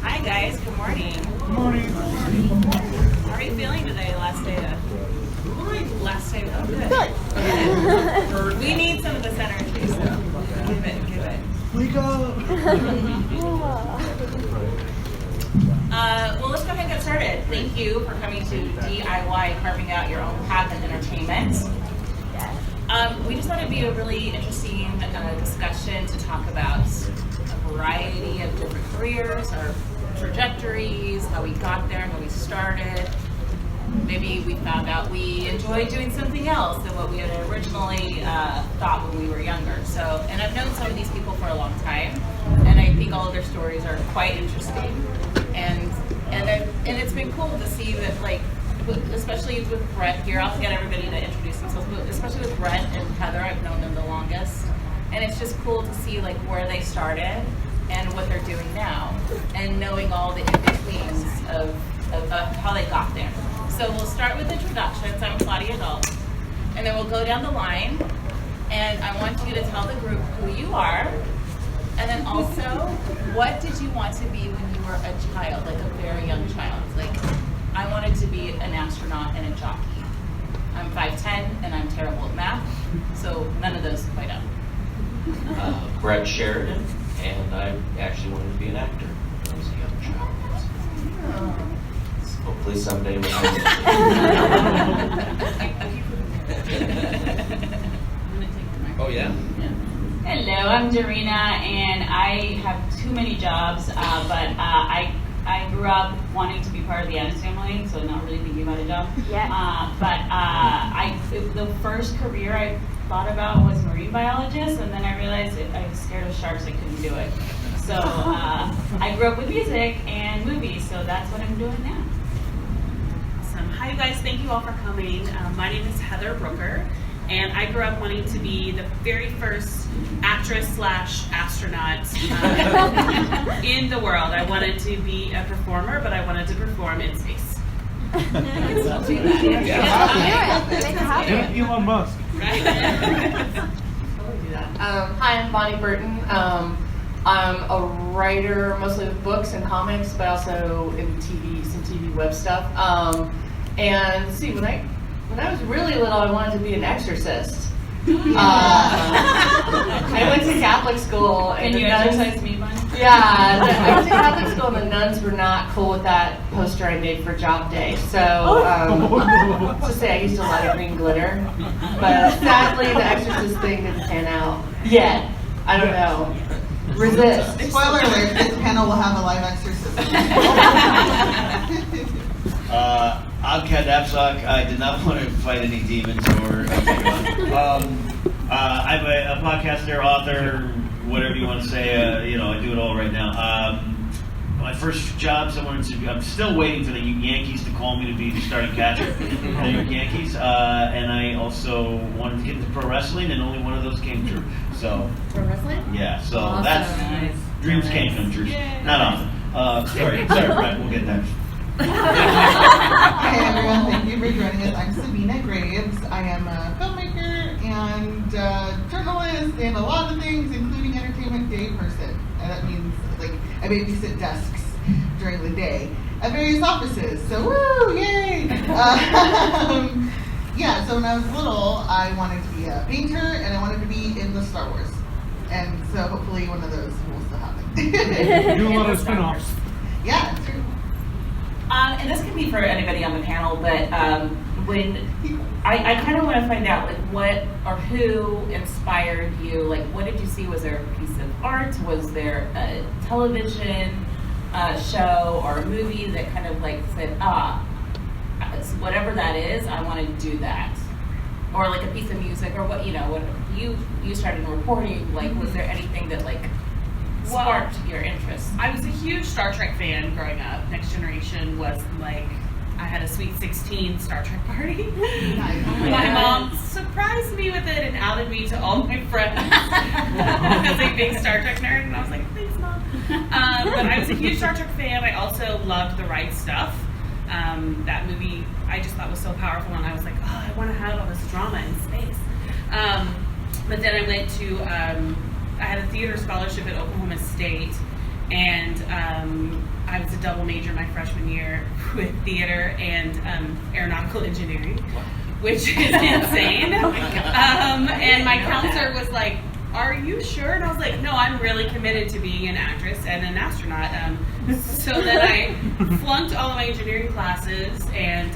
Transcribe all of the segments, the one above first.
Hi guys, good morning. Good morning. How are you feeling today? Last day of oh good. We need some of this energy, so give it. Wake up. Well, let's go ahead and get started. Thank you for coming to DIY Carving Out Your Own Path in Entertainment. We just thought it'd be a really interesting discussion to talk about a variety of different careers, our trajectories, how we got there, how we started. Maybe we found out we enjoyed doing something else than what we had originally thought when we were younger. So, and I've known some of these people for a long time, and I think all of their stories are quite interesting. And it's been cool to see that, like, especially with Brett here. I'll get everybody to introduce themselves, but especially with Brett and Heather, I've known them the longest, and it's just cool to see like where they started and what they're doing now, and knowing all the in-betweens of how they got there. So we'll start with introductions. I'm Claudia Adult, and then we'll go down the line, and I want you to tell the group who you are, and then also, what did you want to be when you were a child, like a very young child? Like, I wanted to be an astronaut and a jockey. I'm 5'10", and I'm terrible at math, so none of those quite up. Brett Sheridan, and I actually wanted to be an actor when I was a young child. So hopefully someday we'll Oh yeah? Hello, I'm Dorina, and I have too many jobs, but I grew up wanting to be part of the Addams family, so not really thinking about a job. Yeah. The first career I thought about was marine biologist, and then I realized I was scared of sharks, I couldn't do it. So I grew up with music and movies, so that's what I'm doing now. Awesome. Hi, you guys. Thank you all for coming. My name is Heather Brooker, and I grew up wanting to be the very first actress/astronaut in the world. I wanted to be a performer, but I wanted to perform in space. Elon Musk. Right? Hi, I'm Bonnie Burton. I'm a writer, mostly with books and comics, but also in some TV web stuff. And see, when I was really little, I wanted to be an exorcist. I went to Catholic school. And Can you exercise me, Bonnie? Yeah, I went to Catholic school, and the nuns were not cool with that poster I made for job day. So, to say I used a lot of green glitter, but sadly, the exorcist thing didn't pan out yet. I don't know. Resist. Spoiler alert, this panel will have a live exorcism. I'm Ken Absock. I did not want to fight any demons or I'm a podcaster, author, whatever you want to say. I do it all right now. My first jobs, I'm still waiting for the Yankees to call me to be the starting catcher for the New York Yankees. And I also wanted to get into pro wrestling, and only one of those came true. So, Pro wrestling? yeah, so Awesome. that's dreams can come true. Not often. Sorry, Brett, we'll get that. Hi everyone, thank you for joining us. I'm Sabina Graves. I am a filmmaker and journalist and a lot of things, including entertainment day person. And that means like I babysit desks during the day at various offices. So woo, yay! Yeah, so when I was little, I wanted to be a painter and I wanted to be in the Star Wars. And so hopefully one of those will still happen. Do a lot of spin-offs. Yeah, it's true. And this can be for anybody on the panel, but when I kind of want to find out like what or who inspired you. Like, what did you see? Was there a piece of art? Was there a television show or a movie that kind of like said, whatever that is, I want to do that, or like a piece of music, or what you started in reporting. Like, was there anything that like sparked your interest? I was a huge Star Trek fan growing up. Next Generation was like, I had a Sweet 16 Star Trek party. My mom surprised me with it and outed me to all my friends as a big Star Trek nerd, and I was like, thanks, Mom. But I was a huge Star Trek fan. I also loved The Right Stuff. That movie I just thought was so powerful, and I was like, I want to have all this drama in space. But then I went to I had a theater scholarship at Oklahoma State, and I double major my freshman year with theater and aeronautical engineering, which is insane. And my counselor was like, "Are you sure?" And I was like, "No, I'm really committed to being an actress and an astronaut." So then I flunked all of my engineering classes and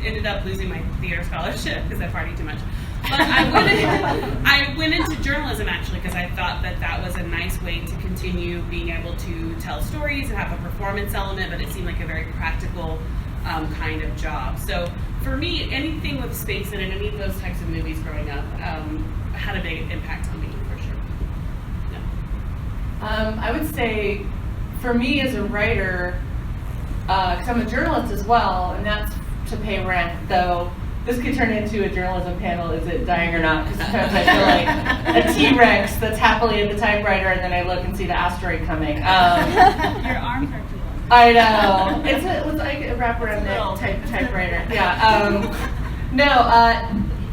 ended up losing my theater scholarship because I partied too much. But I went into journalism actually because I thought that was a nice way to continue being able to tell stories and have a performance element, but it seemed like a very practical kind of job. So for me, anything with space in it, any of those types of movies growing up had a big impact on me for sure. Yeah. I would say for me as a writer, because I'm a journalist as well, and that's to pay rent, though this could turn into a journalism panel, is it dying or not? Because sometimes I feel like a T-Rex that's happily at the typewriter and then I look and see the asteroid coming. Your arms are too long. I know. It was like a wraparound neck typewriter. Yeah.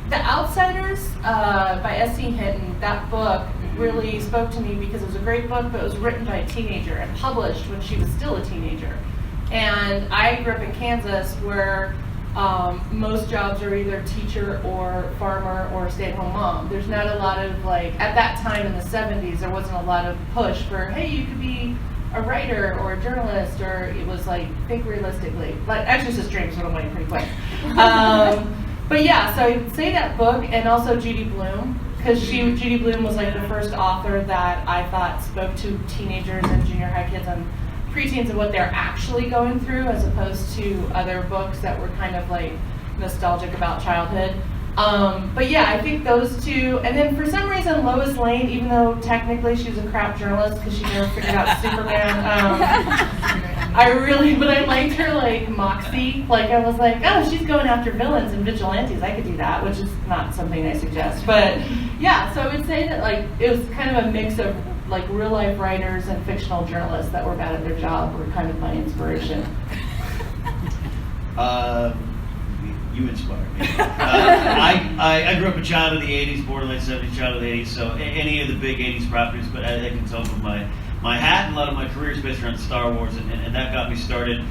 The Outsiders by S.C. Hinton, that book really spoke to me because it was a great book, but it was written by a teenager and published when she was still a teenager. And I grew up in Kansas where most jobs are either teacher or farmer or stay-at-home mom. There's not a lot of at that time in the 70s, there wasn't a lot of push for, hey, you could be a writer or a journalist, or it was think realistically. Exorcist Dreams would have went pretty quick. But yeah, so I would say that book, and also Judy Blume, because Judy Blume was the first author that I thought spoke to teenagers and junior high kids and preteens and what they're actually going through, as opposed to other books that were kind of nostalgic about childhood. But yeah, I think those two, and then for some reason Lois Lane, even though technically she was a crap journalist because she never figured out Superman, I liked her moxie. I was oh, she's going after villains and vigilantes. I could do that, which is not something I suggest. But yeah, so I would say that it was kind of a mix of real life writers and fictional journalists that were bad at their job were kind of my inspiration. You inspire me. I grew up a child of the 80s, borderline 70s, child of the 80s, so any of the big 80s properties, but I can tell from my hat, and a lot of my career is based around Star Wars, and that got me started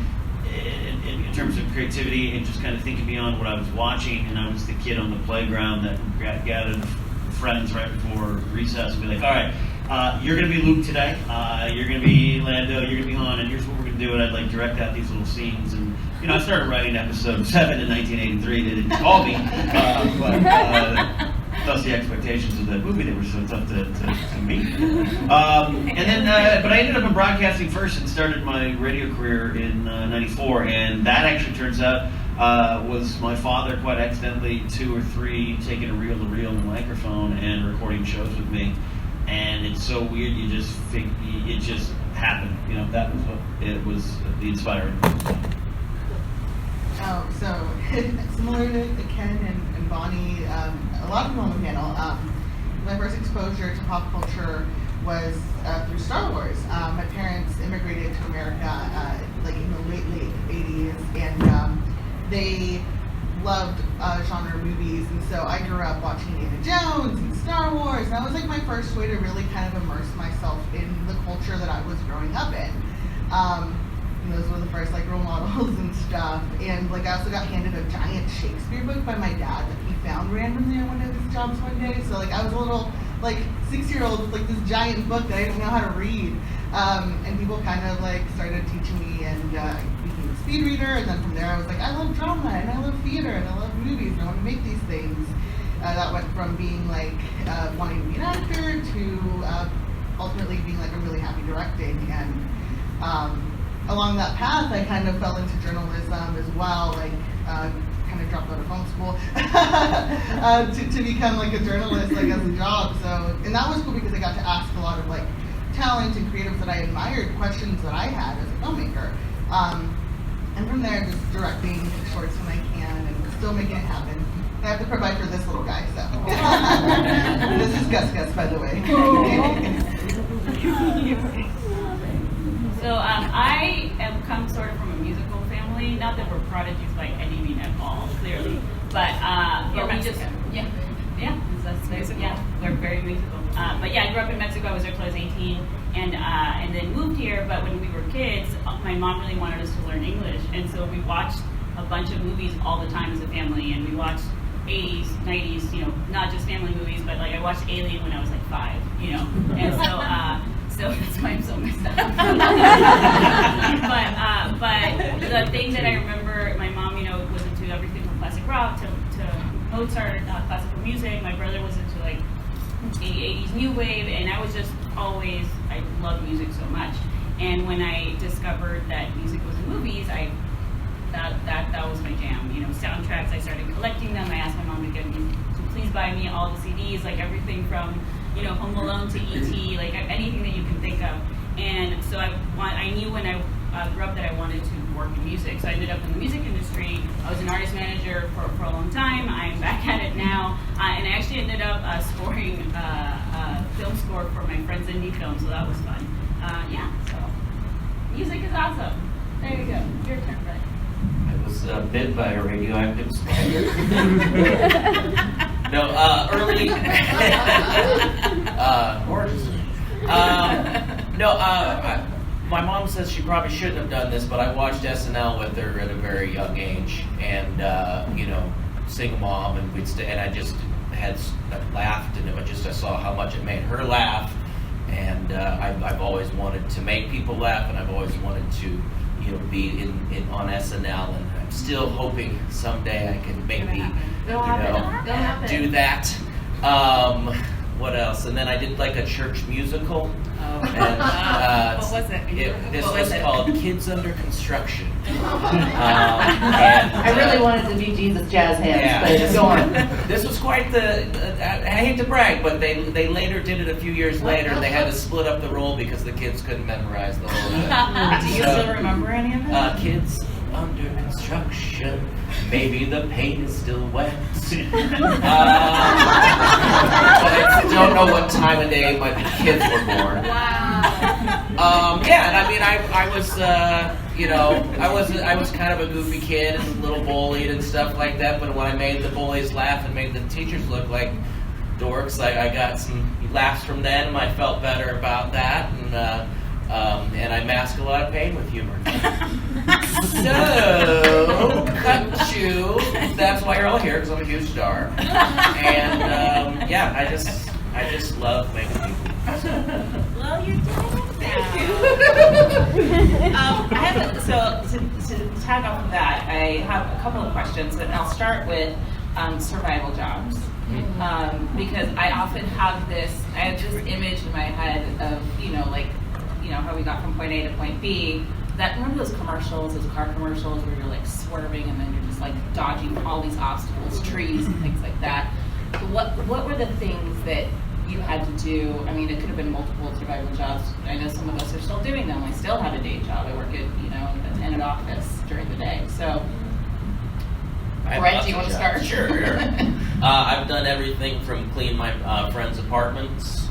in terms of creativity and just kind of thinking beyond what I was watching. And I was the kid on the playground that gathered friends right before recess and be all right, you're going to be Luke today, you're going to be Lando, you're going to be Han, and here's what we're going to do. And I'd direct out these little scenes. And I started writing episode 7 in 1983. They didn't call me, but thus the expectations of that movie, they were so tough to meet. And then, but I ended up in broadcasting first and started my radio career in '94. And that actually turns out was my father quite accidentally 2 or 3 taking a reel-to-reel and a microphone and recording shows with me. And it's so weird, you just think it just happened. That was what it was, the inspiring. Oh, so similar to Ken and Bonnie, a lot of people on the panel, my first exposure to pop culture was through Star Wars. My parents immigrated to America in the late 80s, and they loved genre movies, and so I grew up watching Indiana Jones and Star Wars, and that was my first way to really kind of immerse myself in the culture that I was growing up in. Those were the first role models and stuff, and I also got handed a giant Shakespeare book by my dad that he found randomly on one of his jobs one day. So I was a little 6-year-old with this giant book that I didn't know how to read, and people kind of started teaching me, and I became a speed reader. And then from there I was I love drama and I love theater and I love movies and I want to make these things. That went from being wanting to be an actor to ultimately being I'm really happy directing. And along that path, I kind of fell into journalism as well, kind of dropped out of film school to become a journalist as a job. So, and that was cool because I got to ask a lot of talent and creatives that I admired questions that I had as a filmmaker. And from there, just directing shorts when I can and still making it happen. I have to provide for this little guy, so. This is Gus Gus, by the way. So I am come sort of from a musical family. Not that we're prodigies by any means at all, clearly, but we just that's musical. Yeah, we're very musical. But yeah, I grew up in Mexico. I was there till I was 18, and then moved here. But when we were kids, my mom really wanted us to learn English, and so we watched a bunch of movies all the time as a family, and we watched 80s, 90s, you know, not just family movies, but like I watched Alien when I was like 5, you know, and so that's why I'm so messed up. but the thing that I remember, my mom, you know, was into everything from classic rock to Mozart, classical music. My brother was into like 80s new wave, and I was just always, I love music so much. And when I discovered that music was in movies, that was my jam. You know, soundtracks, I started collecting them. I asked my mom to please buy me all the CDs, like everything from, you know, Home Alone to E.T., like anything that you can think of. And so I knew when I grew up that I wanted to work in music. So I ended up in the music industry. I was an artist manager for a long time. I'm back at it now. And I actually ended up scoring film score for my friend's indie film, so that was fun. Yeah, so music is awesome. There you go. Your turn, Brett. I was bit by a radioactive spider. No, early. My mom says she probably shouldn't have done this, but I watched SNL with her at a very young age, and you know, single mom, and and I just had laughed, and I saw how much it made her laugh, and I've always wanted to make people laugh, and I've always wanted to, you know, be on SNL, and I'm still hoping someday I can maybe, do that. What else? And then I did like a church musical. And, what was it? This was called Kids Under Construction. I really wanted to be Jesus Jazz Hands, but go on. This was quite I hate to brag, but they later did it a few years later, and they had to split up the role because the kids couldn't memorize the whole thing. Do you still remember any of it? Kids Under Construction, maybe the paint is still wet. But I don't know what time of day my kids were born. Wow. Yeah, and I mean, I was, you know, I was kind of a goofy kid and a little bullied and stuff like that. But when I made the bullies laugh and made the teachers look like dorks, I got some laughs from them. I felt better about that, and I mask a lot of pain with humor. So, cut to, that's why you're all here, because I'm a huge star. And yeah, I just love making people. Well, you're doing it. Thank you. So to tag off of that, I have a couple of questions, and I'll start with survival jobs. Because I often have this image in my head of, you know, like, you know, how we got from point A to point B. That, remember those commercials, those car commercials where you're like swerving and then you're just like dodging all these obstacles, trees and things like that. What were the things that you had to do? I mean, it could have been multiple survival jobs. I know some of us are still doing them. I still have a day job. I work at, you know, in an office during the day. So, Brett, do you want to start? Sure. I've done everything from clean my friends' apartments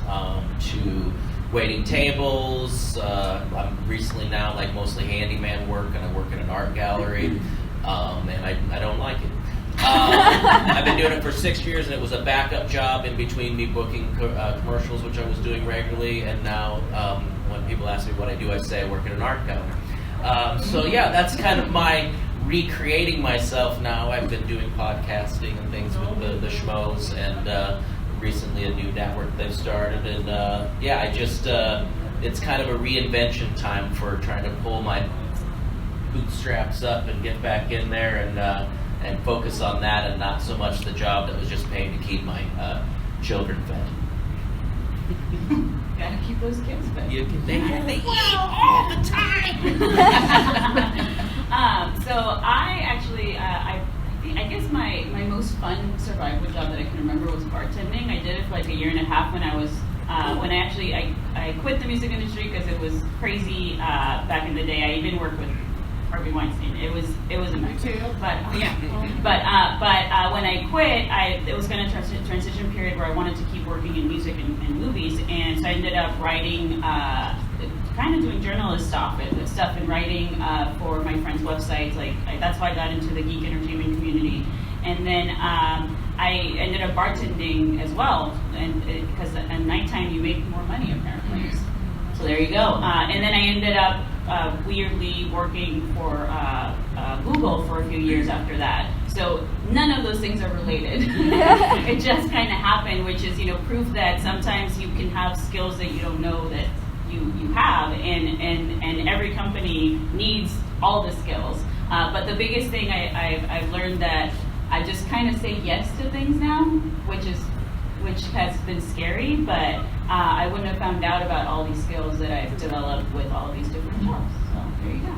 to waiting tables. I'm recently now like mostly handyman work, and I work in an art gallery, and I don't like it. I've been doing it for 6 years, and it was a backup job in between me booking commercials, which I was doing regularly, and now when people ask me what I do, I say I work in an art gallery. So yeah, that's kind of my recreating myself now. I've been doing podcasting and things with the schmoes, and recently a new network they've started, and yeah, I just it's kind of a reinvention time for trying to pull my bootstraps up and get back in there and focus on that, and not so much the job that was just paying to keep my children fed. Gotta keep those kids fed. They eat all the time. So I actually, I guess my most fun survival job that I can remember was bartending. I did it for like 1.5 years when I was, when I quit the music industry because it was crazy back in the day. I even worked with Harvey Weinstein. It was a mess. But when I quit, it was kind of transition period where I wanted to keep working in music and movies, and so I ended up writing, kind of doing journalist stuff and writing for my friends' websites. That's how I got into the geek entertainment community, and then I ended up bartending as well, and because at nighttime you make more money apparently. So there you go. And then I ended up weirdly working for Google for a few years after that. So none of those things are related. It just kind of happened, which is, proof that sometimes you can have skills that you don't know that you have, and every company needs all the skills. But the biggest thing I've learned that I just kind of say yes to things now, which has been scary, but I wouldn't have found out about all these skills that I've developed with all these different jobs. So there you go.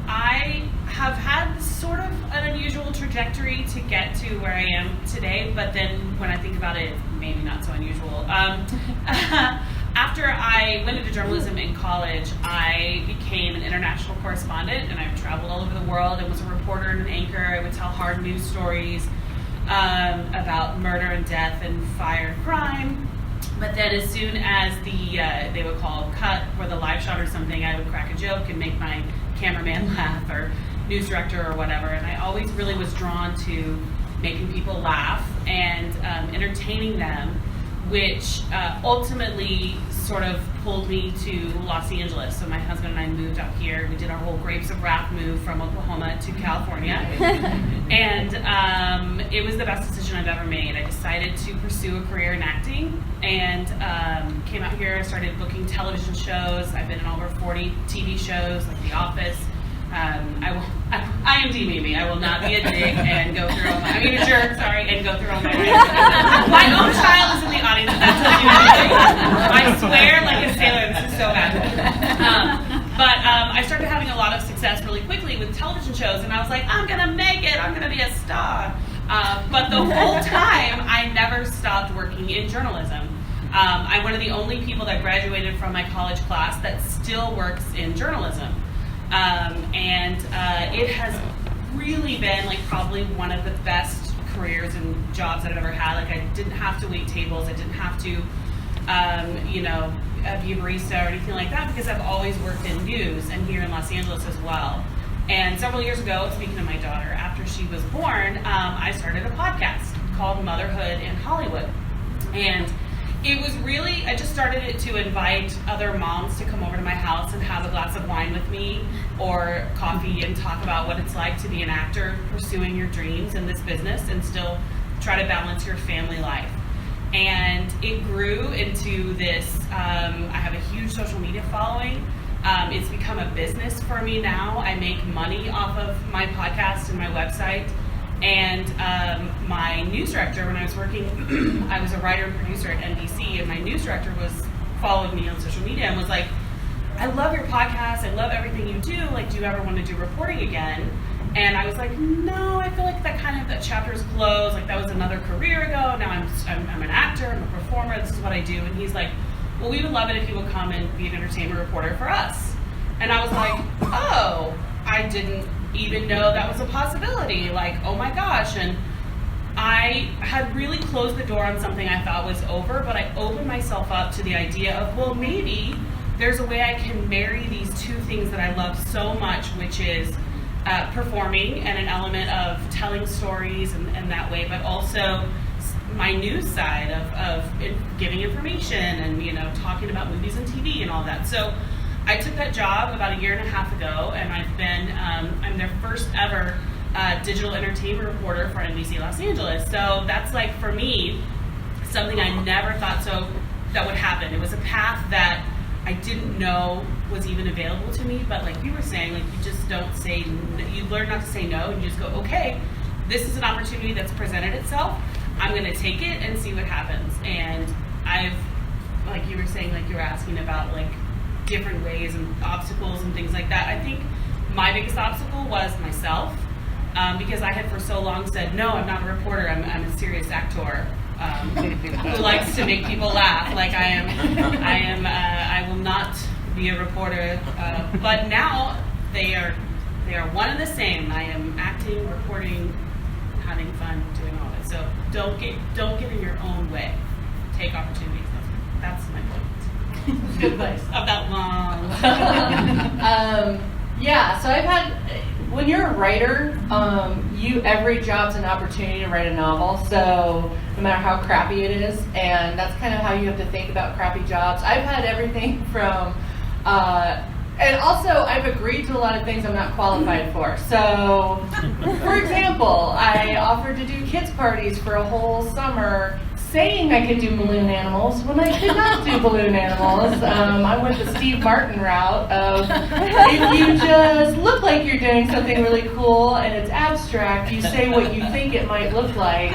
I have had sort of an unusual trajectory to get to where I am today, but then when I think about it, it's maybe not so unusual. After I went into journalism in college, I became an international correspondent, and I've traveled all over the world and was a reporter and an anchor. I would tell hard news stories about murder and death and fire and crime. But then as soon as they would call cut or the live shot or something, I would crack a joke and make my cameraman laugh or news director or whatever. And I always really was drawn to making people laugh and entertaining them, which ultimately sort of pulled me to Los Angeles. So my husband and I moved out here. We did our whole Grapes of Wrath move from Oklahoma to California. And it was the best decision I've ever made. I decided to pursue a career in acting and came out here, started booking television shows. I've been in over 40 TV shows, like The Office. IMDb me. I will not be a dick and go through all my, a jerk, sorry, and go through all my My own child is in the audience, and that's what I swear like a sailor, this is so bad. But I started having a lot of success really quickly with television shows, and I was like, I'm gonna make it, I'm gonna be a star. But the whole time, I never stopped working in journalism. I'm one of the only people that graduated from my college class that still works in journalism. And it has really been like probably one of the best careers and jobs that I've ever had. Like I didn't have to wait tables. I didn't have to, be a barista or anything like that because I've always worked in news and here in Los Angeles as well. And several years ago, speaking of my daughter, after she was born, I started a podcast called Motherhood in Hollywood. And it was really, I just started it to invite other moms to come over to my house and have a glass of wine with me or coffee and talk about what it's like to be an actor pursuing your dreams in this business and still try to balance your family life. And it grew into this, I have a huge social media following. It's become a business for me now. I make money off of my podcast and my website. And my news director, when I was working, I was a writer and producer at NBC, and my news director followed me on social media and was like, I love your podcast, I love everything you do, like, do you ever want to do reporting again? And I was like, no, I feel like that chapter is closed, like that was another career ago, now I'm an actor, I'm a performer, this is what I do. And he's like, well, we would love it if you would come and be an entertainment reporter for us. And I was like, oh, I didn't even know that was a possibility, like, oh my gosh. And I had really closed the door on something I thought was over, but I opened myself up to the idea of, well, maybe there's a way I can marry these two things that I love so much, which is performing and an element of telling stories and that way, but also my news side of giving information and talking about movies and TV and all that. So I took that job about 1.5 years ago, and I've been, I'm their first ever digital entertainment reporter for NBC Los Angeles. So that's like, for me, something I never thought that would happen. It was a path that I didn't know was even available to me, but like you were saying, like you just don't say, you learn not to say no, and you just go, okay, this is an opportunity that's presented itself. I'm gonna take it and see what happens. And I've, like you were saying, like you were asking about like different ways and obstacles and things like that. I think my biggest obstacle was myself, because I had for so long said, no, I'm not a reporter, I'm a serious actor who likes to make people laugh. Like I will not be a reporter. But now they are one and the same. I am acting, reporting, having fun, doing all of it. So don't get in your own way. Take opportunities. That's my point. Good place. Of that long. Yeah, so I've had, when you're a writer, every job's an opportunity to write a novel. So no matter how crappy it is, and that's kind of how you have to think about crappy jobs. I've had everything from, and also I've agreed to a lot of things I'm not qualified for. So, for example, I offered to do kids parties for a whole summer, saying I could do balloon animals when I could not do balloon animals. I went the Steve Martin route of, if you just look like you're doing something really cool and it's abstract, you say what you think it might look like.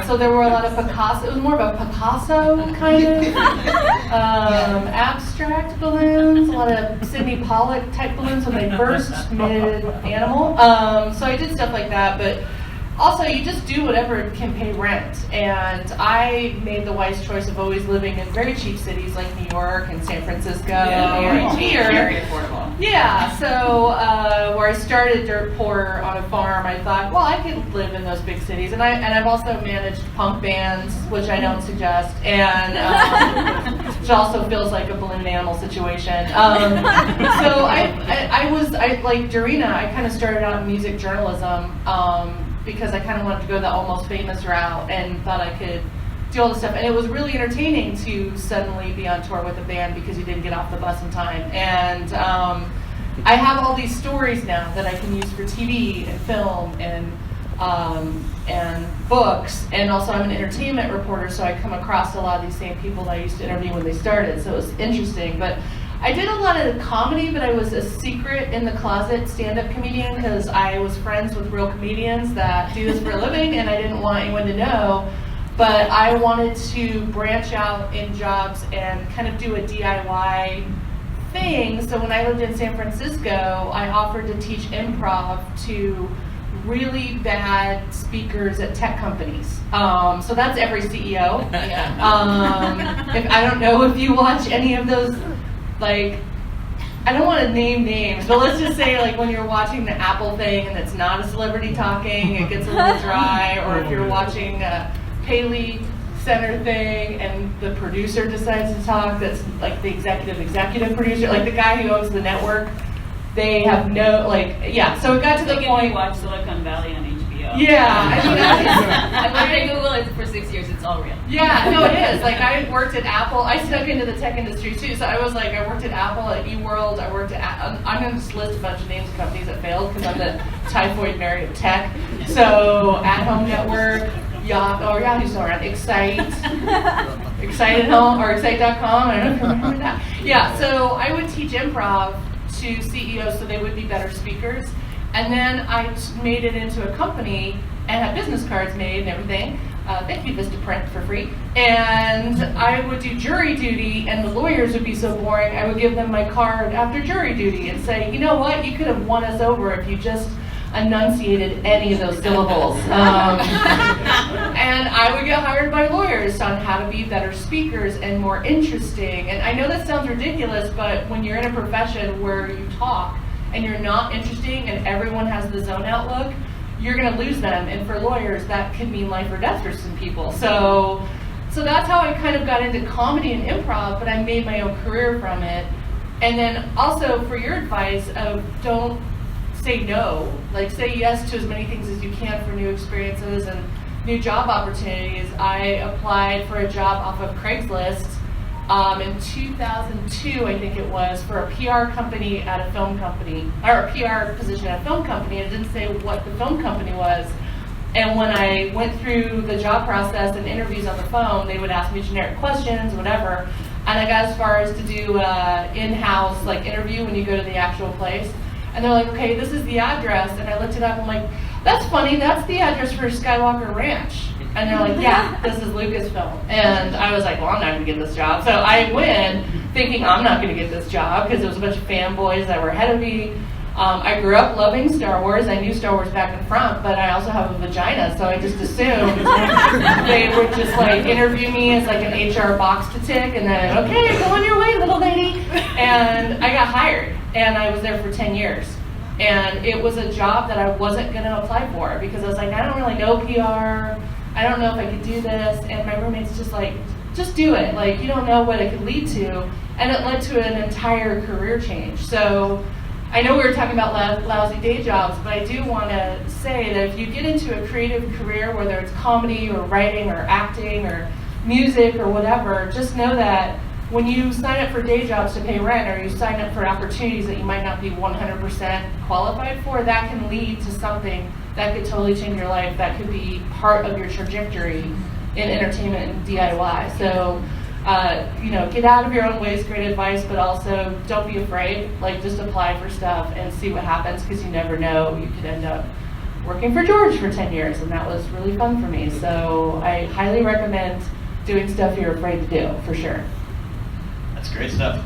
So there were a lot of Picasso, it was more of a Picasso kind of abstract balloons, a lot of Sidney Pollack type balloons when they burst mid-animal. So I did stuff like that, but also, you just do whatever can pay rent. And I made the wise choice of always living in very cheap cities like New York and San Francisco. Very affordable. Yeah, so where I started dirt poor on a farm, I thought, well, I could live in those big cities. And I've also managed punk bands, which I don't suggest, and which also feels like a balloon animal situation. So I was like Dorina, I kind of started out in music journalism. Because I kind of wanted to go the Almost Famous route and thought I could do all this stuff. And it was really entertaining to suddenly be on tour with a band because you didn't get off the bus in time. And I have all these stories now that I can use for TV and film and books. And also I'm an entertainment reporter, so I come across a lot of these same people that I used to interview when they started. So it was interesting. But I did a lot of comedy, but I was a secret in the closet stand-up comedian because I was friends with real comedians that do this for a living, and I didn't want anyone to know. But I wanted to branch out in jobs and kind of do a DIY thing. So when I lived in San Francisco, I offered to teach improv to really bad speakers at tech companies. So that's every CEO. If I don't know if you watch any of those. Like, I don't want to name names, but let's just say like when you're watching the Apple thing and it's not a celebrity talking, it gets a little dry, or if you're watching a Paley Center thing and the producer decides to talk, that's like the executive producer, like the guy who owns the network, they have no, like, yeah, so it got to the point. You watch Silicon Valley on HBO. Yeah, I mean, I'm going to Google it for 6 years, it's all real. Yeah, no, it is. Like, I worked at Apple. I snuck into the tech industry, too. So I was like, I worked at Apple, at eWorld. I worked at, I'm going to just list a bunch of names of companies that failed because I'm the typhoid Mary of tech. So, At Home Network, Yahoo's still around, Excite at Home, or Excite.com. I don't know if you remember that. Yeah, so I would teach improv to CEOs so they would be better speakers. And then I made it into a company and had business cards made and everything. Thank you, Vistaprint, for free. And I would do jury duty, and the lawyers would be so boring, I would give them my card after jury duty and say, you know what, you could have won us over if you just enunciated any of those syllables. And I would get hired by lawyers on how to be better speakers and more interesting. And I know that sounds ridiculous, but when you're in a profession where you talk and you're not interesting and everyone has the zone outlook, you're going to lose them. And for lawyers, that could mean life or death for some people. So that's how I kind of got into comedy and improv, but I made my own career from it. And then also for your advice of don't say no, like say yes to as many things as you can for new experiences and new job opportunities. I applied for a job off of Craigslist in 2002, I think it was, for a PR company at a film company, or a PR position at a film company. It didn't say what the film company was. And when I went through the job process and interviews on the phone, they would ask me generic questions, whatever. And I got as far as to do in-house like interview when you go to the actual place. And they're like, okay, this is the address. And I looked it up, I'm like, that's funny, that's the address for Skywalker Ranch. And they're like, yeah, this is Lucasfilm. And I was like, well, I'm not going to get this job. So I went thinking I'm not going to get this job because it was a bunch of fanboys that were ahead of me. I grew up loving Star Wars. I knew Star Wars back and front, but I also have a vagina, so I just assumed they would just like interview me as like an HR box to tick, and then, okay, go on your way, little lady. And I got hired, and I was there for 10 years. And it was a job that I wasn't going to apply for because I was like, I don't really know PR. I don't know if I could do this. And my roommate's just like, just do it. Like, you don't know what it could lead to. And it led to an entire career change. So I know we were talking about lousy day jobs, but I do want to say that if you get into a creative career, whether it's comedy or writing or acting or music or whatever, just know that when you sign up for day jobs to pay rent, or you sign up for opportunities that you might not be 100% qualified for, that can lead to something that could totally change your life. That could be part of your trajectory in entertainment and DIY. So, get out of your own way is great advice, but also don't be afraid. Like, just apply for stuff and see what happens, because you never know. You could end up working for George for 10 years, and that was really fun for me. So I highly recommend doing stuff you're afraid to do, for sure. That's great stuff.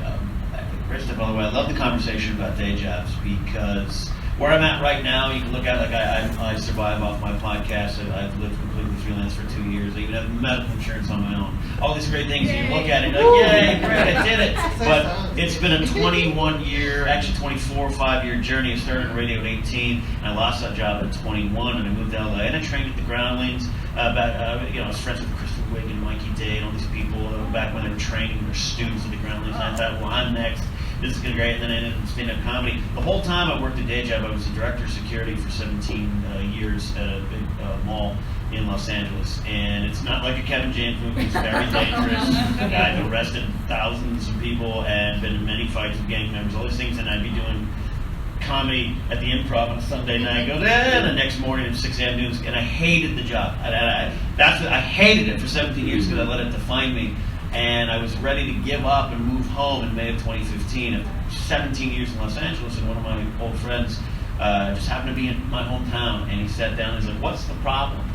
Great stuff, by the way. I love the conversation about day jobs, because where I'm at right now, you can look at, like, I survive off my podcast. I've lived completely freelance for 2 years. I even have medical insurance on my own. All these great things. You look at it, you're like, yay, great, I did it. But it's been a 21-year, actually 24-5-year journey. I started in radio at 18, and I lost that job at 21, and I moved to LA, and I trained at the Groundlings. I was friends with Crystal Wiig and Mikey Day and all these people back when they were training their students at the Groundlings. And I thought, well, I'm next. This is going to be great. And then I ended up stand-up comedy. The whole time I worked a day job, I was the director of security for 17 years at a big mall in Los Angeles. And it's not like a Kevin James movie. It's very dangerous. I've arrested thousands of people and been in many fights with gang members, all these things. And I'd be doing comedy at the Improv on a Sunday night. And the next morning at 6 a.m. doing, and I hated the job. I hated it for 17 years because I let it define me. And I was ready to give up and move home in May of 2015. After 17 years in Los Angeles, and one of my old friends just happened to be in my hometown, and he sat down and he's like, "What's the problem?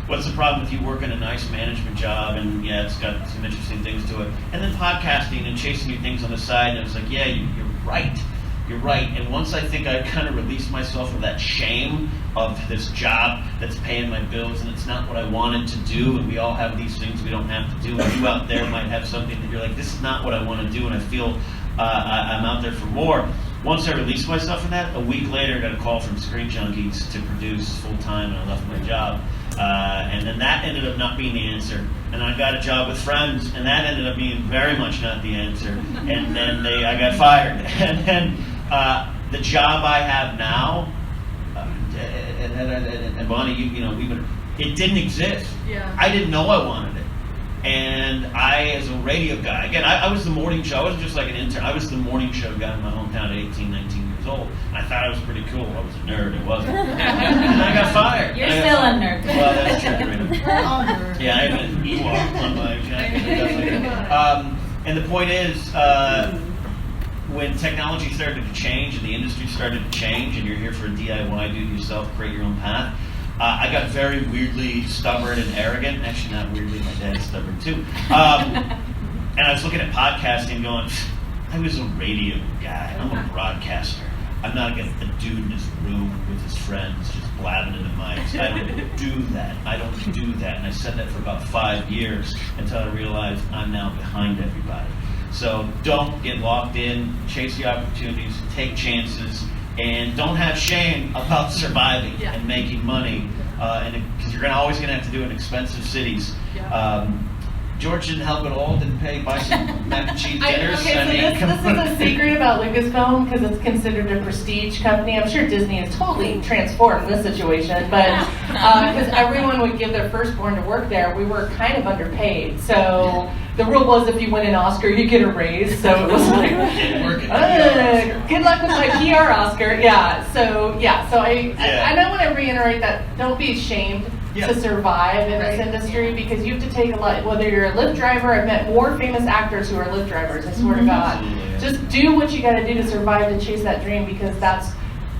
What's the problem with you working a nice management job? And yeah, it's got some interesting things to it. And then podcasting and chasing your things on the side." And I was like, "Yeah, you're right. You're right." And once I think I kind of released myself of that shame of this job that's paying my bills and it's not what I wanted to do, and we all have these things we don't have to do, and you out there might have something that you're like, this is not what I want to do, and I feel I'm out there for more. Once I released myself from that, a week later I got a call from Screen Junkies to produce full-time, and I left my job. And then that ended up not being the answer. And I got a job with Friends, and that ended up being very much not the answer. And then I got fired. And then the job I have now, and Bonnie, it didn't exist. Yeah. I didn't know I wanted it. And I, as a radio guy, again, I was the morning show. I wasn't just like an intern. I was the morning show guy in my hometown at 18, 19 years old. And I thought I was pretty cool. I was a nerd. I wasn't. And I got fired. You're still a nerd. Well, that's true. We're all nerds. Yeah, I have an Ewok on my jacket. And the point is, when technology started to change and the industry started to change, and you're here for a DIY, do it yourself, create your own path, I got very weirdly stubborn and arrogant. Actually, not weirdly, my dad's stubborn too. And I was looking at podcasting going, I was a radio guy. I'm a broadcaster. I'm not a dude in his room with his friends just blabbing into mics. I don't do that. I don't do that. And I said that for about 5 years until I realized I'm now behind everybody. So don't get locked in, chase the opportunities, take chances, and don't have shame about surviving and making money, because you're always going to have to do it in expensive cities. George didn't help at all, didn't buy some mac and cheese dinners. This is a secret about Lucasfilm, because it's considered a prestige company. I'm sure Disney has totally transformed this situation, but because everyone would give their firstborn to work there, we were kind of underpaid. So the rule was if you win an Oscar, you get a raise. So it was like, good luck with my PR Oscar. So I want to reiterate that don't be ashamed to survive in this industry, because you have to take a lot, whether you're a Lyft driver. I've met more famous actors who are Lyft drivers, I swear to God. Just do what you got to do to survive, to chase that dream, because that's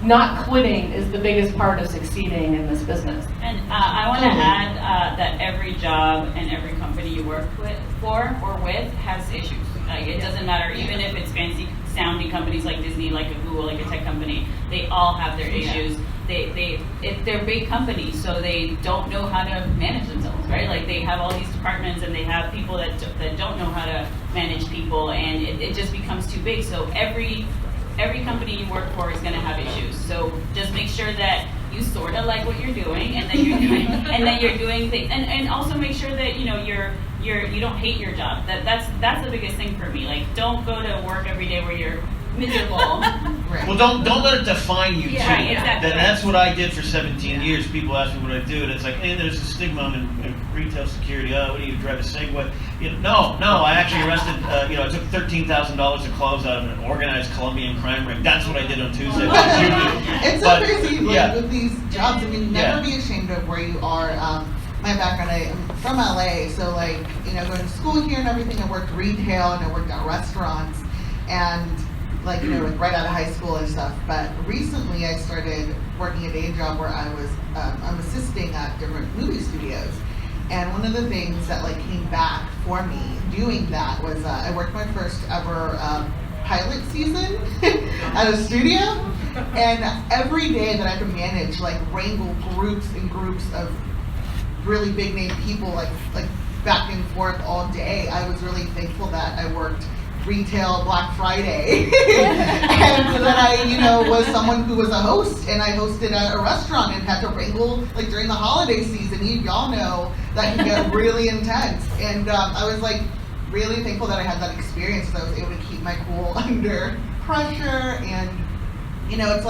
not quitting is the biggest part of succeeding in this business. And I want to add that every job and every company you work for or with has issues. Like, it doesn't matter, even if it's fancy sounding companies like Disney, like a Google, like a tech company, they all have their issues. They're big companies, so they don't know how to manage themselves, right? Like, they have all these departments, and they have people that don't know how to manage people, and it just becomes too big. So every company you work for is going to have issues. So just make sure that you sort of like what you're doing, and then you're doing things, and also make sure that you don't hate your job. That's the biggest thing for me. Like, don't go to work every day where you're miserable. Right. Well, don't let it define you Yeah, too. right, exactly. That's what I did for 17 years. People ask me what I do, and it's like, hey, there's a stigma in retail security. Oh, what do you drive a Segway? No. I actually arrested. I took $13,000 of clothes out of an organized Colombian crime ring. That's what I did on Tuesday. It's so crazy with these jobs. I mean, never Yeah. be ashamed of where you are. My background, I'm from LA, so going to school here and everything. I worked retail and I worked at restaurants, and right out of high school and stuff. But recently, I started working a day job where I'm assisting at different movie studios. And one of the things that came back for me doing that was I worked my first ever pilot season at a studio, and every day that I could manage wrangle groups and groups of really big name people like back and forth all day, I was really thankful that I worked retail Black Friday and that I was someone who was a host, and I hosted at a restaurant and had to wrangle during the holiday season. Y'all know that can get really intense, and I was really thankful that I had that experience, so I was able to keep my cool under pressure. And it's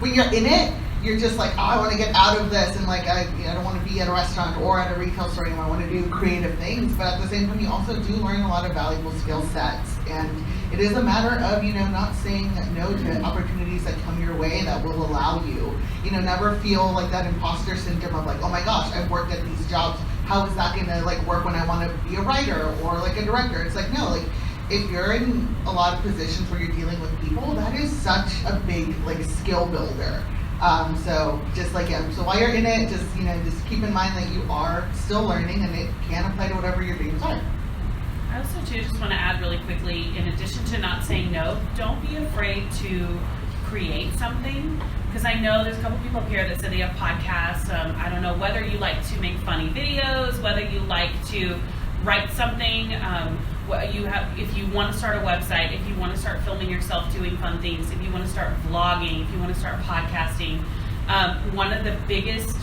when you're in it, you're just I want to get out of this, and I don't want to be at a restaurant or at a retail store anymore. I want to do creative things, but at the same time, you also do learn a lot of valuable skill sets, and it is a matter of not saying no to opportunities that come your way that will allow you. Never feel that imposter syndrome of oh my gosh, I've worked at these jobs. How is that going to work when I want to be a writer or a director? It's no, if you're in a lot of positions where you're dealing with people, that is such a big skill builder. So just so while you're in it, just keep in mind that you are still learning, and it can apply to whatever your dreams are. I also too just want to add really quickly, in addition to not saying no, don't be afraid to create something. Because I know there's a couple people up here that said they have podcasts. I don't know whether you like to make funny videos, whether you like to write something. If you want to start a website, if you want to start filming yourself doing fun things, if you want to start vlogging, if you want to start podcasting, one of the biggest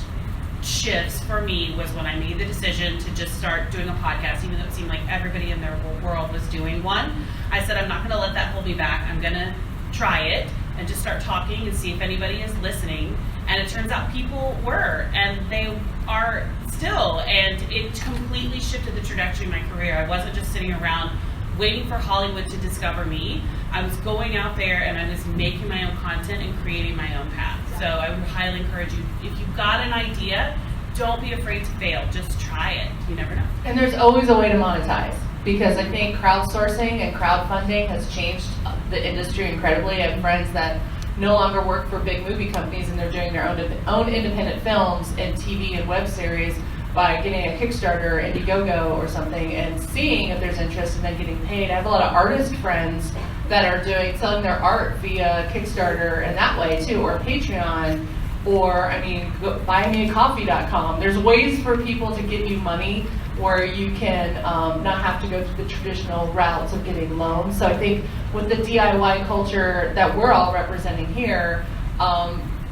shifts for me was when I made the decision to just start doing a podcast, even though it seemed like everybody in their world was doing one. I said, I'm not going to let that hold me back. I'm going to try it and just start talking and see if anybody is listening. And it turns out people were, and they are still, and it completely shifted the trajectory of my career. I wasn't just sitting around waiting for Hollywood to discover me. I was going out there and I was making my own content and creating my own path. So I would highly encourage you, if you've got an idea, don't be afraid to fail. Just try it. You never know. And there's always a way to monetize, because I think crowdsourcing and crowdfunding has changed the industry incredibly. I have friends that no longer work for big movie companies, and they're doing their own independent films and TV and web series by getting a Kickstarter, Indiegogo or something, and seeing if there's interest and then getting paid. I have a lot of artist friends that are selling their art via Kickstarter and that way too, or Patreon, or buymeacoffee.com. There's ways for people to give you money where you can not have to go through the traditional routes of getting loans. So I think with the DIY culture that we're all representing here,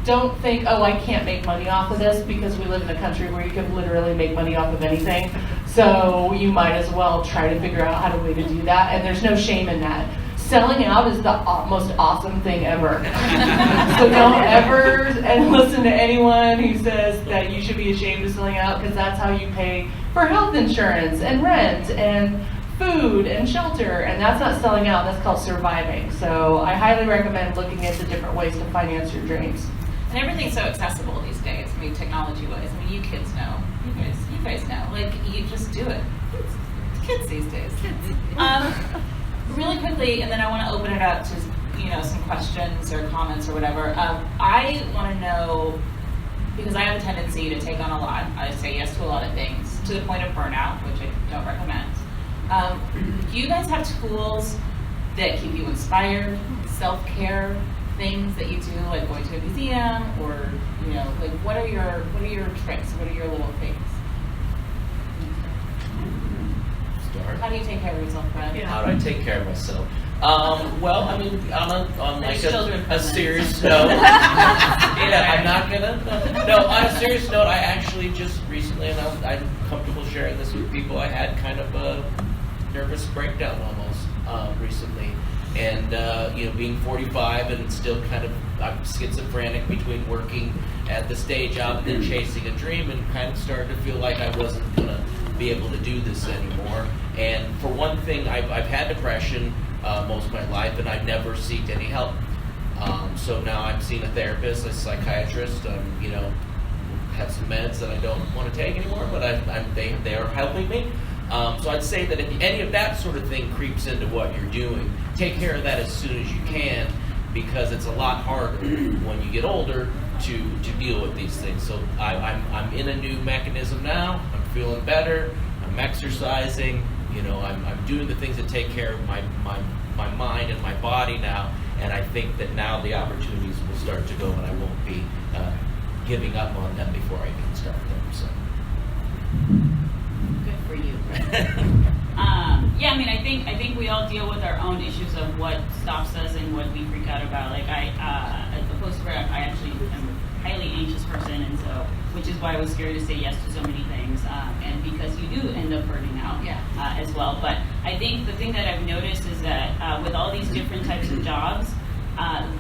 don't think, oh, I can't make money off of this, because we live in a country where you can literally make money off of anything. So you might as well try to figure out how to do that, and there's no shame in that. Selling out is the most awesome thing ever. So don't ever listen to anyone who says that you should be ashamed of selling out, because that's how you pay for health insurance and rent and food and shelter, and that's not selling out, that's called surviving. So I highly recommend looking into different ways to finance your dreams. And everything's so accessible these days. Technology-wise. You kids know. You guys know. You just do it. Kids these days. Really quickly, and then I want to open it up to some questions or comments or whatever. I want to know, because I have a tendency to take on a lot. I say yes to a lot of things to the point of burnout, which I don't recommend. Do you guys have tools that keep you inspired? Self-care things that you do, like going to a museum, or what are your tricks? What are your little things? Start. How do you take care of yourself, Brad? How do I take care of myself? Well, I mean, on like There's children a present. serious note, yeah, I'm not gonna. No, on a serious note, I actually just recently, and I'm comfortable sharing this with people. I had kind of a nervous breakdown almost recently, and being 45 and still kind of I'm schizophrenic between working at the stage job and then chasing a dream, and kind of started to feel like I wasn't gonna be able to do this anymore. And for one thing, I've had depression most of my life, and I've never sought any help. So now I'm seeing a therapist, a psychiatrist. Have some meds that I don't want to take anymore, but they are helping me. So I'd say that if any of that sort of thing creeps into what you're doing, take care of that as soon as you can, because it's a lot harder when you get older to deal with these things. So I'm in a new mechanism now. I'm feeling better. I'm exercising. I'm doing the things that take care of my mind and my body now. And I think that now the opportunities will start to go, and I won't be giving up on them before I even start them. So. Good for you. I think we all deal with our own issues of what stops us and what we freak out about. Like as opposed to I actually am a highly anxious person, and so which is why I was scared to say yes to so many things, and because you do end up burning out as well. But I think the thing that I've noticed is that with all these different types of jobs,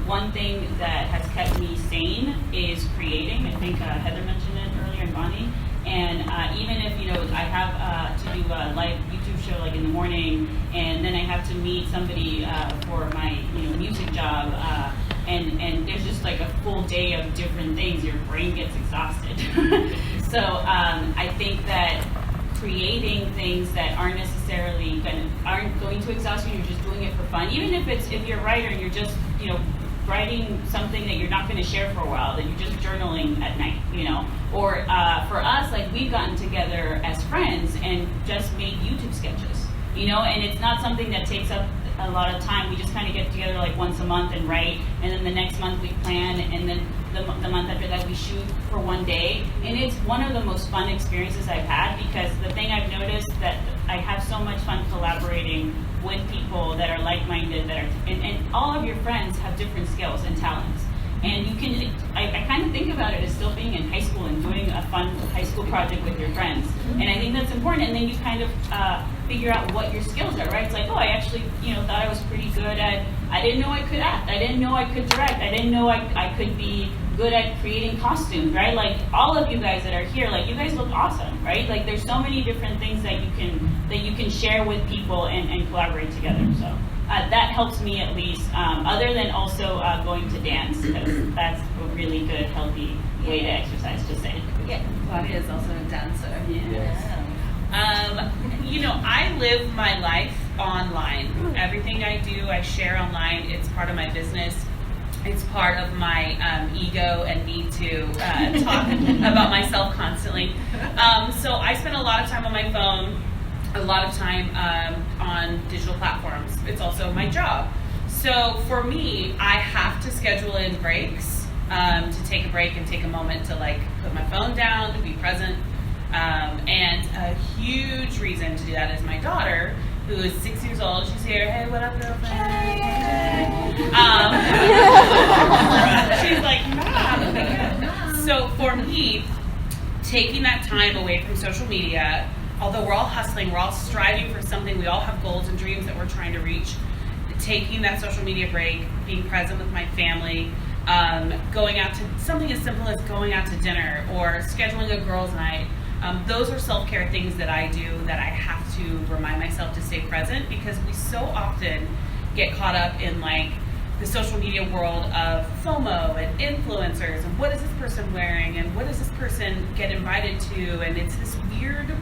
one thing that has kept me sane is creating. I think Heather mentioned it earlier, and Bonnie. And even if I have to do a live YouTube show like in the morning, and then I have to meet somebody for my music job, and there's just like a full day of different things, your brain gets exhausted. So I think that creating things that aren't necessarily aren't going to exhaust you, you're just doing it for fun. Even if you're a writer and you're just writing something that you're not going to share for a while, that you're just journaling at night, or for us, like we've gotten together as friends and just made YouTube sketches, and it's not something that takes up a lot of time. We just kind of get together like once a month and write, and then the next month we plan, and then the month after that we shoot for one day. And it's one of the most fun experiences I've had, because the thing I've noticed that I have so much fun collaborating with people that are like-minded, and all of your friends have different skills and talents. And you can, I kind of think about it as still being in high school and doing a fun high school project with your friends. And I think that's important. And then you kind of figure out what your skills are, right? It's like, oh, I actually, thought I was pretty good at, I didn't know I could act. I didn't know I could direct. I didn't know I could be good at creating costumes, right? Like all of you guys that are here, like you guys look awesome, right? Like there's so many different things that you can share with people and collaborate together. So that helps me at least, other than also going to dance, because that's a really good, healthy way to exercise, just saying. Yeah, Claudia is also a dancer. Yeah. I live my life online. Everything I do, I share online. It's part of my business. It's part of my ego and need to talk about myself constantly. So I spend a lot of time on my phone, a lot of time on digital platforms. It's also my job. So for me, I have to schedule in breaks to take a break and take a moment to put my phone down, to be present. And a huge reason to do that is my daughter, who is 6 years old. She's here. Hey, what up, girlfriend? She's like, Mom. So for me, taking that time away from social media, although we're all hustling, we're all striving for something, we all have goals and dreams that we're trying to reach, taking that social media break, being present with my family, going out to something as simple as going out to dinner or scheduling a girls' night. Those are self-care things that I do that I have to remind myself to stay present, because we so often get caught up in the social media world of FOMO and influencers and what is this person wearing and what does this person get invited to, and it's this weird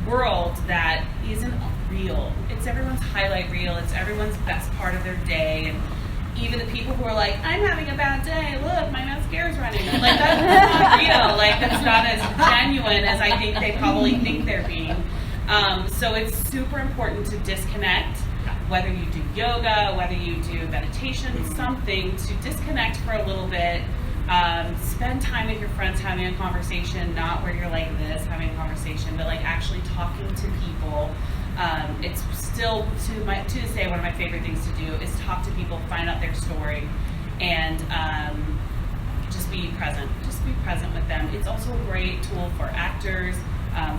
world that isn't real. It's everyone's highlight reel. It's everyone's best part of their day, and even the people who are like, I'm having a bad day, look, my mascara's running. That's not real. That's not as genuine as I think they probably think they're being. So it's super important to disconnect, whether you do yoga, whether you do meditation, something to disconnect for a little bit. Spend time with your friends having a conversation, not where you're like this, having a conversation, but actually talking to people. It's still to this day one of my favorite things to do is talk to people, find out their story, and just be present. Just be present with them. It's also a great tool for actors,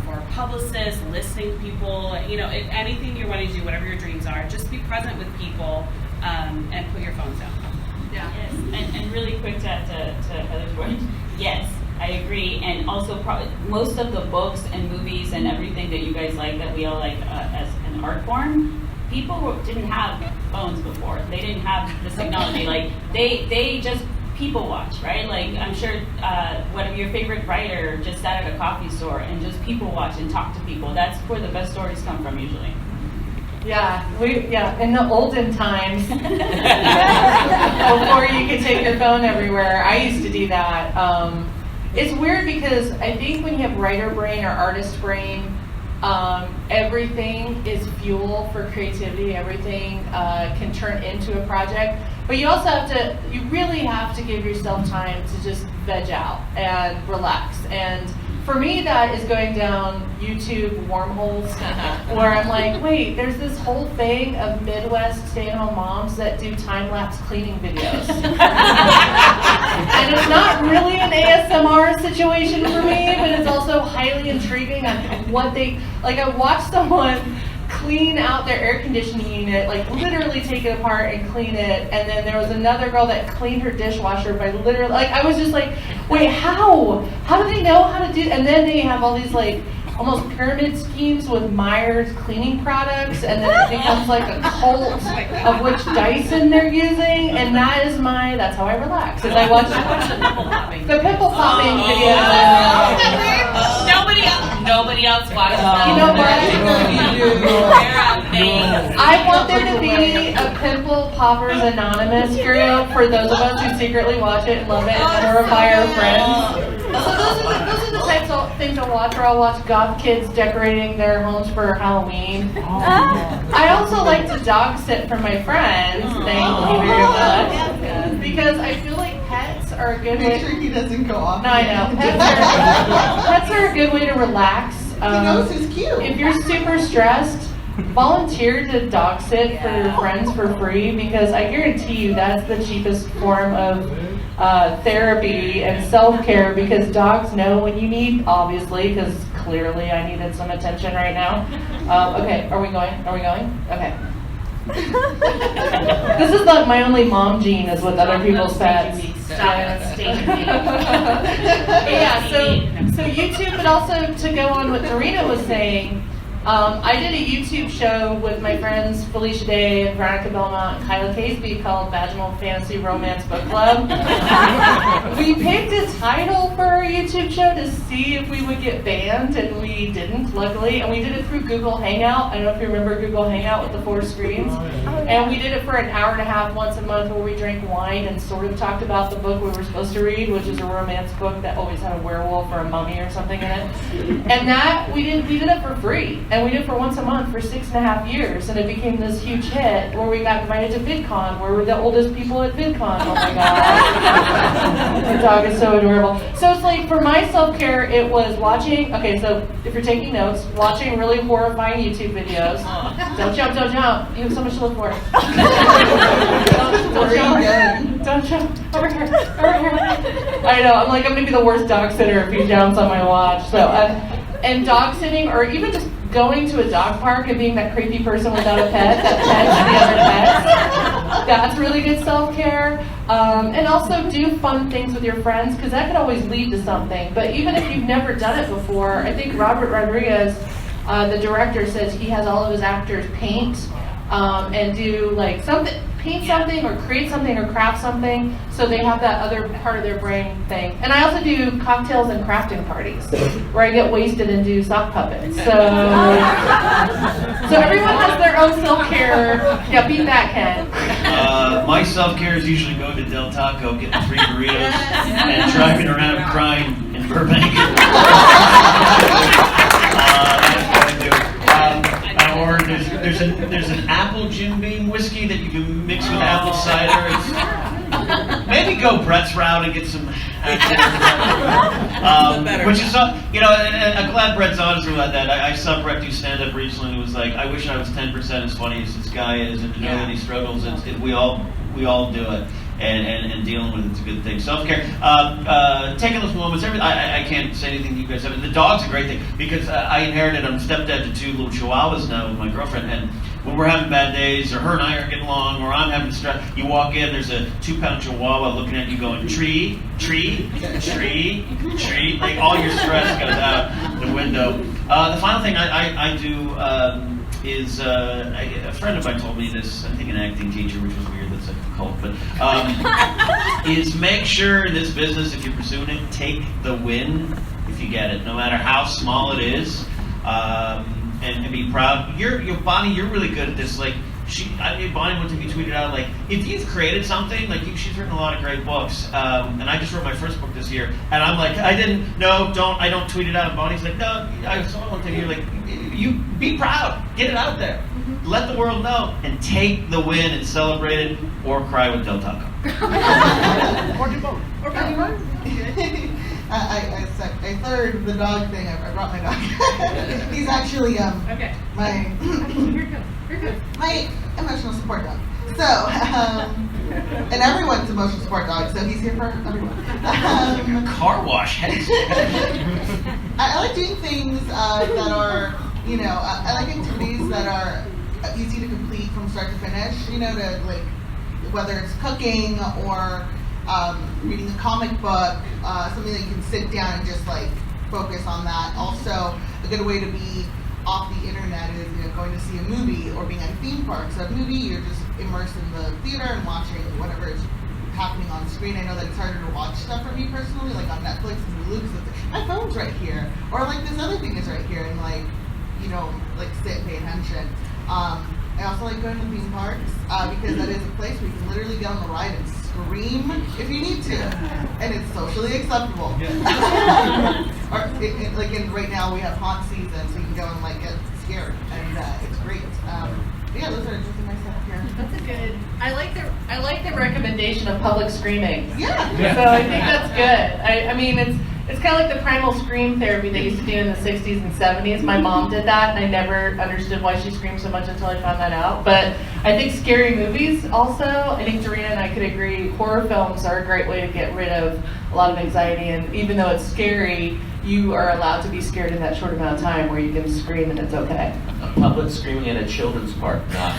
for publicists, listening to people. Anything you're wanting to do, whatever your dreams are, just be present with people and put your phones down. Yeah. Yes. And really quick to Heather's point. Yes, I agree. And also, probably most of the books and movies and everything that you guys like, that we all like as an art form, people didn't have phones before. They didn't have this technology. Like they just people watch, right? Like I'm sure one of your favorite writer just sat at a coffee store and just people watch and talk to people. That's where the best stories come from usually. In the olden times, before you could take your phone everywhere, I used to do that. It's weird because I think when you have writer brain or artist brain, everything is fuel for creativity. Everything can turn into a project. But you also you really have to give yourself time to just veg out and relax. And for me, that is going down YouTube wormholes where I'm like, wait, there's this whole thing of Midwest stay-at-home moms that do time-lapse cleaning videos. And it's not really an ASMR situation for me, but it's also highly intriguing on what they, like I watched someone clean out their air conditioning unit, like literally take it apart and clean it, and then there was another girl that cleaned her dishwasher by literally, like I was just like, wait, how do they know how to do, and then they have all these like almost pyramid schemes with Myers cleaning products, and then it becomes like a cult of which Dyson they're using, and that's how I relax, is I watch the pimple popping videos. Nobody else watches them. You know what? They're I want there to be a Pimple Poppers Anonymous group for those of us who secretly watch it and love it and terrify our friends. So those are the types of things I watch, or I'll watch goth kids decorating their homes for Halloween. I also like to dog sit for my friends, thank you very much, because I feel like pets are a good way. Make sure he doesn't go off. No, I know. Pets are a good way to relax. He knows he's cute. If you're super stressed, volunteer to dog sit for your friends for free, because I guarantee you that's the cheapest form of therapy and self-care, because dogs know when you need, obviously, because clearly I needed some attention right now. Okay, are we going? Okay. This is like my only mom gene, is with other people's pets. Yeah, so YouTube, but also to go on what Dorina was saying, I did a YouTube show with my friends Felicia Day and Veronica Belmont and Kyla Caseby called Vaginal Fantasy Romance Book Club. We picked a title for our YouTube show to see if we would get banned, and we didn't, luckily. And we did it through Google Hangout. I don't know if you remember Google Hangout with the 4 screens. And we did it for an hour and a half once a month, where we drank wine and sort of talked about the book we were supposed to read, which is a romance book that always had a werewolf or a mummy or something in it. And that we did it for free. And we did it for once a month for 6.5 years, and it became this huge hit where we got invited to VidCon, where we're the oldest people at VidCon. Oh my god. The dog is so adorable. So it's like, for my self-care, it was watching, okay, so if you're taking notes, watching really horrifying YouTube videos. Don't jump. You have so much to look for. Don't jump. Over here. I know, I'm like, I'm gonna be the worst dog sitter if he jumps on my watch. So, and dog sitting, or even just going to a dog park and being that creepy person without a pet that pets the other pets, that's really good self-care. And also do fun things with your friends, because that could always lead to something. But even if you've never done it before, I think Robert Rodriguez, the director, says he has all of his actors paint and do like something, paint something or create something or craft something, so they have that other part of their brain thing. And I also do cocktails and crafting parties where I get wasted and do sock puppets. So everyone has their own self-care. Yeah, beat that, Ken. My self-care is usually going to Del Taco, getting 3 burritos, and driving around crying in Burbank. Or there's an apple Jim Beam whiskey that you can mix with apple cider. Maybe go Brett's route and get some Which is, you know, and I'm glad Brett's honest about that. I saw Brett do stand-up recently and it was like, I wish I was 10% as funny as this guy is, and to know that he struggles, we all do it. And dealing with it's a good thing. Self-care, taking those moments. I can't say anything you guys have. The dog's a great thing because I inherited. I'm stepdad to 2 little chihuahuas now with my girlfriend, and when we're having bad days, or her and I aren't getting along, or I'm having stress, you walk in, there's a 2-pound chihuahua looking at you going, tree, tree, tree, tree. Like all your stress goes out the window. The final thing I do is a friend of mine told me this. I think an acting teacher, which was weird. That's a cult, but is make sure in this business, if you're pursuing it, take the win if you get it, no matter how small it is, and be proud. Bonnie, you're really good at this. Like Bonnie one time you tweeted out like, if you've created something, like she's written a lot of great books, and I just wrote my first book this year, and I'm like, I don't tweet it out. And Bonnie's like, no, I saw one thing. You're like, you be proud, get it out there, let the world know, and take the win and celebrate it, or cry with Del Taco. Or do both. I third the dog thing. I brought my dog. He's actually my emotional support dog. So and everyone's emotional support dog. So he's here for everyone. Car wash heads. I like doing things that are, you know, I like activities that are easy to complete from start to finish. You know, to like whether it's cooking or reading a comic book, something that you can sit down and just like focus on that. Also, a good way to be off the internet is, you know, going to see a movie or being at a theme park. So a movie, you're just immersed in the theater and watching whatever is happening on screen. I know that it's harder to watch stuff for me personally, like on Netflix and Hulu, because my phone's right here, or like this other thing is right here, and like, you know, like sit and pay attention. I also like going to theme parks because that is a place where you can literally get on the ride and scream if you need to, and it's socially acceptable. Or like right now we have haunt season, so you can go and like get scared, and it's great. Yeah, those are just my stuff here. That's a good. I like the recommendation of public screaming. Yeah. So I think that's good. I mean, it's kind of like the primal scream therapy they used to do in the 60s and 70s. My mom did that, and I never understood why she screamed so much until I found that out. But I think scary movies also, I think Dorina and I could agree, horror films are a great way to get rid of a lot of anxiety. And even though it's scary, you are allowed to be scared in that short amount of time where you can scream and it's okay. Public screaming at a children's park, not.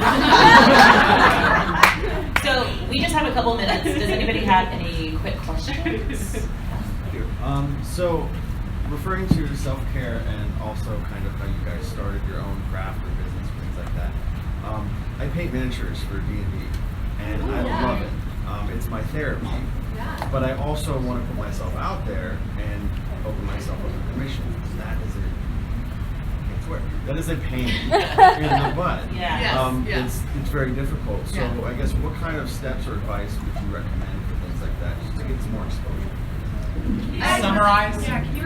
So we just have a couple minutes. Does anybody have any quick questions? So, referring to self-care and also kind of how you guys started your own craft or business, things like that. I paint miniatures for D&D, and I love it. It's my therapy. But I also want to put myself out there and open myself up to commission, because that is a pain in the butt. It's very difficult. So I guess what kind of steps or advice would you recommend for things like that, just to get some more exposure? Summarize.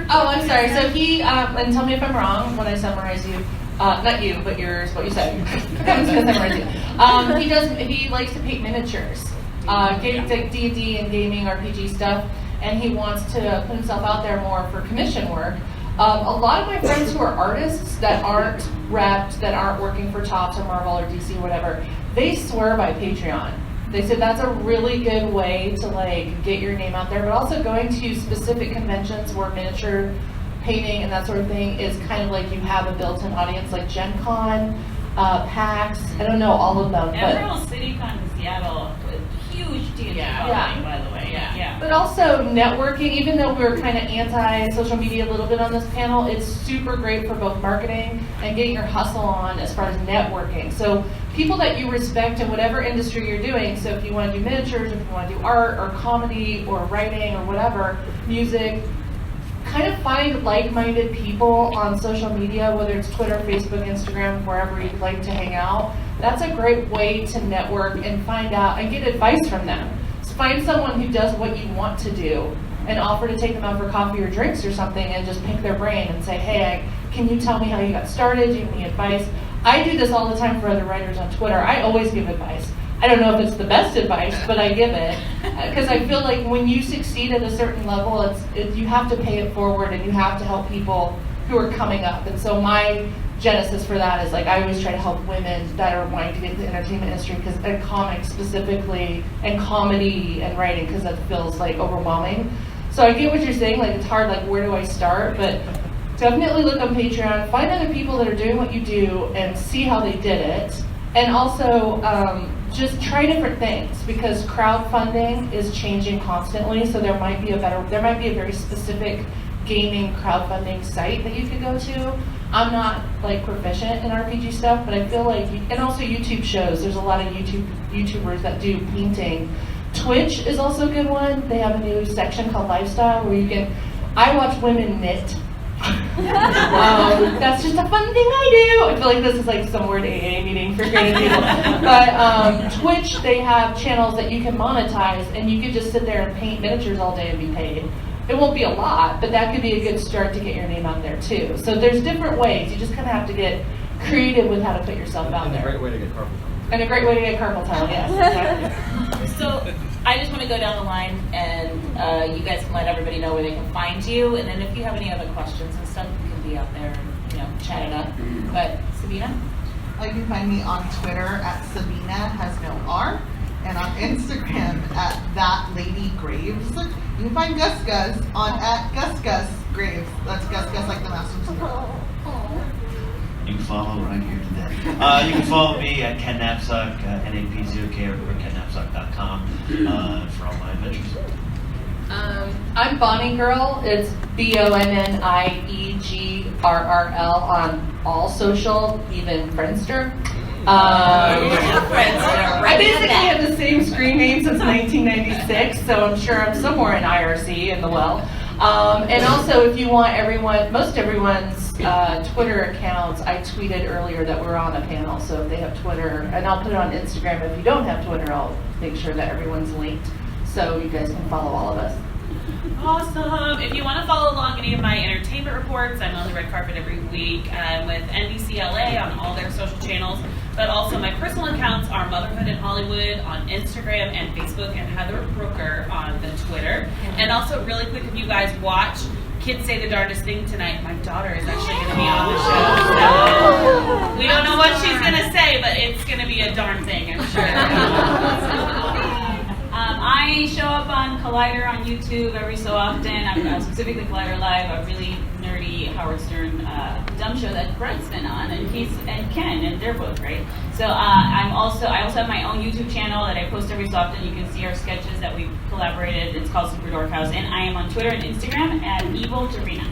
Oh, I'm sorry. So he, and tell me if I'm wrong when I summarize you. Not you, but what you said. I'm just gonna summarize you. He likes to paint miniatures, D&D and gaming, RPG stuff, and he wants to put himself out there more for commission work. A lot of my friends who are artists that aren't repped, that aren't working for Topps or Marvel or DC or whatever, they swear by Patreon. They said that's a really good way to like get your name out there, but also going to specific conventions where miniature painting and that sort of thing is kind of like you have a built-in audience, like Gen Con, PAX. I don't know all of them, Emerald City Con in Seattle, huge D&D following, by the way. But also networking, even though we're kind of anti-social media a little bit on this panel, it's super great for both marketing and getting your hustle on as far as networking. So people that you respect in whatever industry you're doing, so if you want to do miniatures, if you want to do art or comedy or writing or whatever, music, kind of find like-minded people on social media, whether it's Twitter, Facebook, Instagram, wherever you'd like to hang out. That's a great way to network and find out and get advice from them. So find someone who does what you want to do and offer to take them out for coffee or drinks or something and just pick their brain and say, hey, can you tell me how you got started? Do you have any advice? I do this all the time for other writers on Twitter. I always give advice. I don't know if it's the best advice, but I give it. Because I feel like when you succeed at a certain level, you have to pay it forward and you have to help people who are coming up. And so my genesis for that is like I always try to help women that are wanting to get into the entertainment industry, because and comics specifically, and comedy and writing, because that feels like overwhelming. So I get what you're saying, like it's hard, like where do I start? But definitely look on Patreon, find other people that are doing what you do and see how they did it. And also just try different things, because crowdfunding is changing constantly. So there might be a very specific gaming crowdfunding site that you could go to. I'm not like proficient in RPG stuff, but I feel like, and also YouTube shows. There's a lot of YouTubers that do painting. Twitch is also a good one. They have a new section called Lifestyle where I watch women knit. That's just a fun thing I do. I feel like this is like some weird AA meeting for creative people. But Twitch, they have channels that you can monetize, and you could just sit there and paint miniatures all day and be paid. It won't be a lot, but that could be a good start to get your name out there too. So there's different ways. You just kind of have to get creative with how to put yourself out there. And a great way to get carpal tunnel. And a great way to get carpal tunnel, yes, exactly. So I just want to go down the line, and you guys can let everybody know where they can find you. And then if you have any other questions and stuff, you can be out there and chat it up. But Sabina? You can find me on Twitter at Sabina has no R, and on Instagram at thatladygraves. You can find Gus Gus on at Gus Gus Graves. That's Gus Gus like the mouse from Cinderella. You can follow right here today. You can follow me at Ken Knapsack, NAPZOK, or KenKnapsack.com for all my adventures. I'm Bonnie Girl. It's BonnieGrrl on all social, even Friendster. I basically have the same screen name since 1996, so I'm sure I'm somewhere in IRC in the well. And also, if you want most everyone's Twitter accounts, I tweeted earlier that we're on a panel, so if they have Twitter, and I'll put it on Instagram. If you don't have Twitter, I'll make sure that everyone's linked, so you guys can follow all of us. Awesome. If you want to follow along any of my entertainment reports, I'm on the red carpet every week with NBCLA on all their social channels. But also my personal accounts are Motherhood in Hollywood on Instagram and Facebook, and Heather Brooker on the Twitter. And also, really quick, if you guys watch Kids Say the Darndest Thing tonight, my daughter is actually going to be on the show. So we don't know what she's going to say, but it's going to be a darn thing, I'm sure. I show up on Collider on YouTube every so often. I'm specifically Collider Live, a really nerdy Howard Stern dumb show that Brett's been on, and Ken, and they're both great. So I also have my own YouTube channel that I post every so often. You can see our sketches that we've collaborated. It's called Super Dork House, and I am on Twitter and Instagram at Evil Dorina.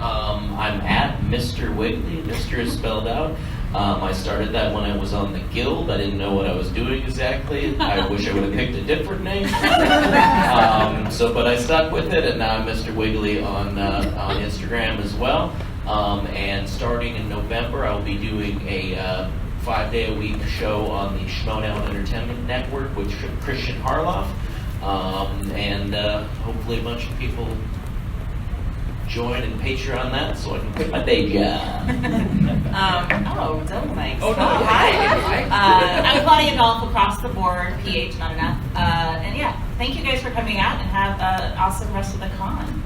I'm at Mr. Wiggly. Mr. is spelled out. I started that when I was on the Guild. I didn't know what I was doing exactly. I wish I would have picked a different name. But I stuck with it, and now I'm Mr. Wiggly on Instagram as well. And starting in November, I'll be doing a 5-day-a-week show on the Schmodown Entertainment Network with Christian Harloff. And hopefully a bunch of people join and Patreon that so I can quit my day job. Don't mics. Oh, no. Hi. I'm Claudia Dolph across the board, PH, not enough. And yeah, thank you guys for coming out, and have an awesome rest of the con.